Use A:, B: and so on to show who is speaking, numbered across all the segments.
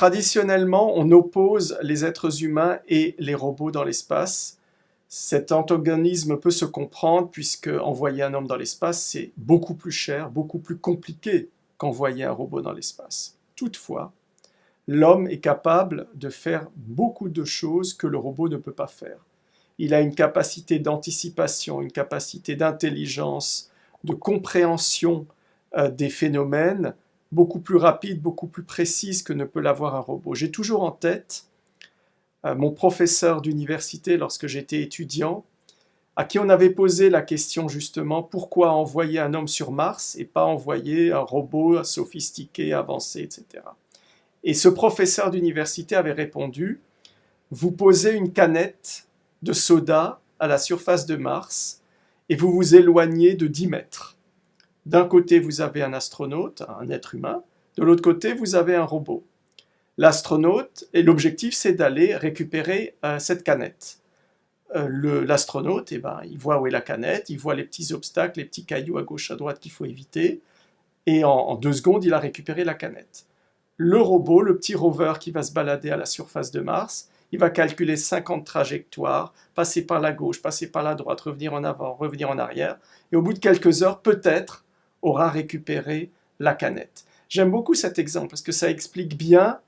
A: Traditionnellement, on oppose les êtres humains et les robots dans l'espace. Cet antagonisme peut se comprendre puisque envoyer un homme dans l'espace, c'est beaucoup plus cher, beaucoup plus compliqué qu'envoyer un robot dans l'espace. Toutefois, l'homme est capable de faire beaucoup de choses que le robot ne peut pas faire. Il a une capacité d'anticipation, une capacité d'intelligence, de compréhension des phénomènes beaucoup plus rapide, beaucoup plus précise que ne peut l'avoir un robot. J'ai toujours en tête mon professeur d'université lorsque j'étais étudiant, à qui on avait posé la question justement pourquoi envoyer un homme sur Mars et pas envoyer un robot sophistiqué, avancé, etc. Et ce professeur d'université avait répondu « Vous posez une canette de soda à la surface de Mars et vous vous éloignez de 10 mètres. D'un côté, vous avez un astronaute, un être humain, de l'autre côté, vous avez un robot. L'astronaute, et l'objectif, c'est d'aller récupérer cette canette. L'astronaute, il voit où est la canette, il voit les petits obstacles, les petits cailloux à gauche, à droite qu'il faut éviter, et en 2 secondes, il a récupéré la canette. Le robot, le petit rover qui va se balader à la surface de Mars, il va calculer 50 trajectoires, passer par la gauche, passer par la droite, revenir en avant, revenir en arrière, et au bout de quelques heures, peut-être, aura récupéré la canette. J'aime beaucoup cet exemple parce que ça explique bien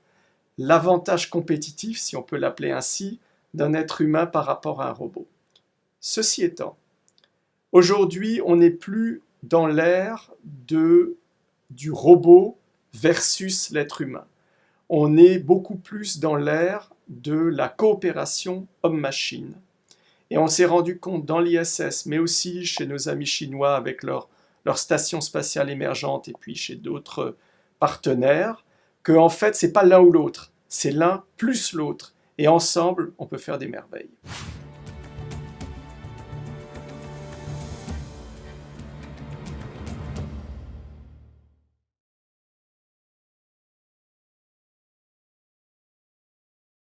A: l'avantage compétitif, si on peut l'appeler ainsi, d'un être humain par rapport à un robot. Ceci étant, aujourd'hui, on n'est plus dans l'ère du robot versus l'être humain. On est beaucoup plus dans l'ère de la coopération homme-machine. Et on s'est rendu compte dans l'ISS, mais aussi chez nos amis chinois avec leur station spatiale émergente et puis chez d'autres partenaires, que en fait, c'est pas l'un ou l'autre, c'est l'un plus l'autre. Et ensemble, on peut faire des merveilles.